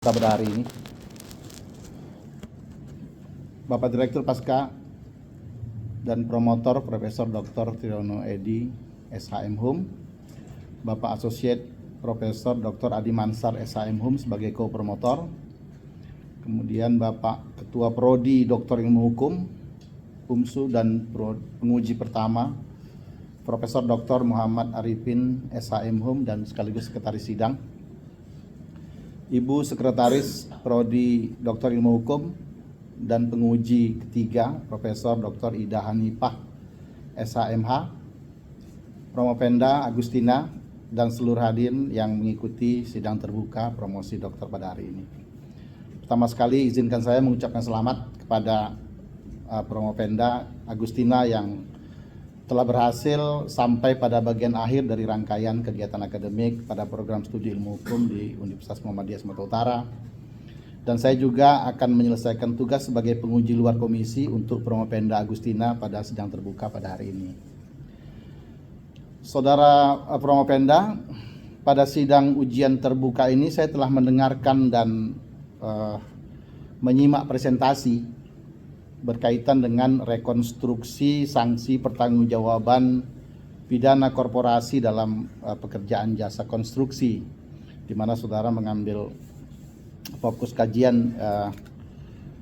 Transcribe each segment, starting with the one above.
pada hari ini. Bapak Direktur Pasca dan Promotor Profesor Dr. Triyono Edy, SHM Hum, Bapak Asosiat Profesor Dr. Adi Mansar, SHM Hum sebagai co-promotor, kemudian Bapak Ketua Prodi Dr. Ilmu Hukum, UMSU dan penguji pertama, Profesor Dr. Muhammad Arifin, SHM Hum dan sekaligus Sekretaris Sidang, Ibu Sekretaris Prodi Dr. Ilmu Hukum dan penguji ketiga Profesor Dr. Ida Hanifah, SHMH, Promopenda Agustina, dan seluruh hadirin yang mengikuti sidang terbuka promosi dokter pada hari ini. Pertama sekali izinkan saya mengucapkan selamat kepada Promopenda Agustina yang telah berhasil sampai pada bagian akhir dari rangkaian kegiatan akademik pada program studi ilmu hukum di Universitas Muhammadiyah Sumatera Utara. Dan saya juga akan menyelesaikan tugas sebagai penguji luar komisi untuk Promopenda Agustina pada sidang terbuka pada hari ini. Saudara Promopenda, pada sidang ujian terbuka ini saya telah mendengarkan dan menyimak presentasi berkaitan dengan rekonstruksi sanksi pertanggungjawaban pidana korporasi dalam pekerjaan jasa konstruksi, di mana saudara mengambil fokus kajian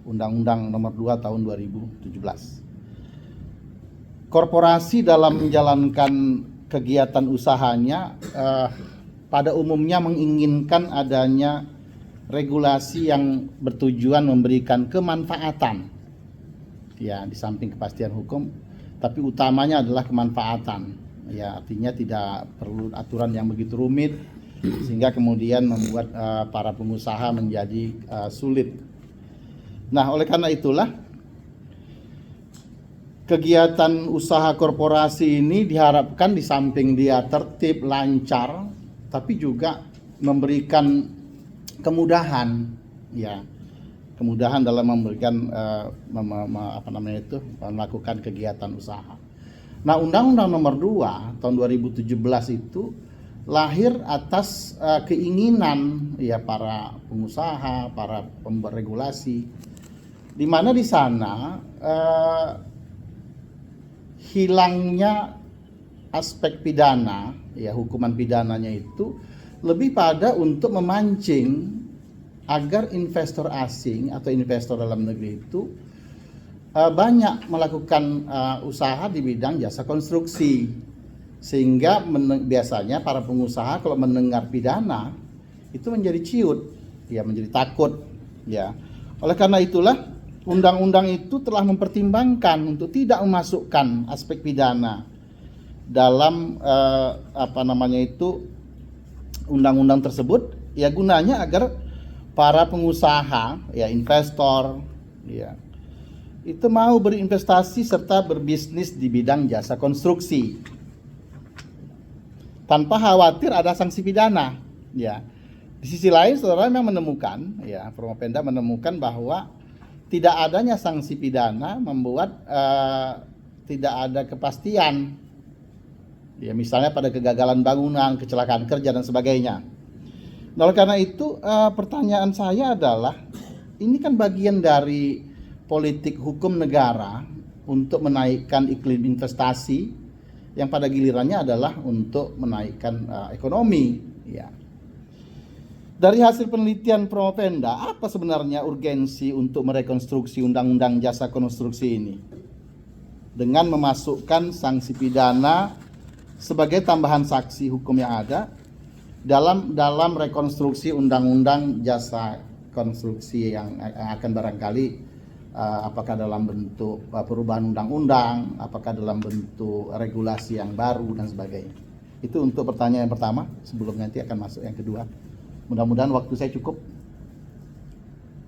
Undang-Undang Nomor 2 Tahun 2017. Korporasi dalam menjalankan kegiatan usahanya pada umumnya menginginkan adanya regulasi yang bertujuan memberikan kemanfaatan, ya, di samping kepastian hukum, tapi utamanya adalah kemanfaatan. Ya, artinya tidak perlu aturan yang begitu rumit sehingga kemudian membuat para pengusaha menjadi sulit. Nah, oleh karena itulah kegiatan usaha korporasi ini diharapkan di samping dia tertib, lancar, tapi juga memberikan kemudahan, ya. Kemudahan dalam memberikan melakukan kegiatan usaha. Nah, Undang-Undang Nomor 2 Tahun 2017 itu lahir atas keinginan ya para pengusaha, para pembuat regulasi, di mana di sana hilangnya aspek pidana, ya hukuman pidananya itu lebih pada untuk memancing agar investor asing atau investor dalam negeri itu banyak melakukan usaha di bidang jasa konstruksi, sehingga biasanya para pengusaha kalau mendengar pidana itu menjadi ciut, ya, menjadi takut, ya. Oleh karena itulah undang-undang itu telah mempertimbangkan untuk tidak memasukkan aspek pidana dalam undang-undang tersebut, ya, gunanya agar para pengusaha, ya, investor, ya, itu mau berinvestasi serta berbisnis di bidang jasa konstruksi tanpa khawatir ada sanksi pidana, ya. Di sisi lain, saudara memang menemukan, ya, Promopenda menemukan bahwa tidak adanya sanksi pidana membuat tidak ada kepastian, ya, misalnya pada kegagalan bangunan, kecelakaan kerja dan sebagainya. Oleh karena itu pertanyaan saya adalah, ini kan bagian dari politik hukum negara untuk menaikkan iklim investasi yang pada gilirannya adalah untuk menaikkan ekonomi, ya. Dari hasil penelitian Promopenda, apa sebenarnya urgensi untuk merekonstruksi Undang-Undang Jasa Konstruksi ini dengan memasukkan sanksi pidana sebagai tambahan saksi hukum yang ada dalam rekonstruksi Undang-Undang Jasa Konstruksi yang akan barangkali apakah dalam bentuk perubahan undang-undang, apakah dalam bentuk regulasi yang baru dan sebagainya. Itu untuk pertanyaan yang pertama, sebelum nanti akan masuk yang kedua. Mudah-mudahan waktu saya cukup.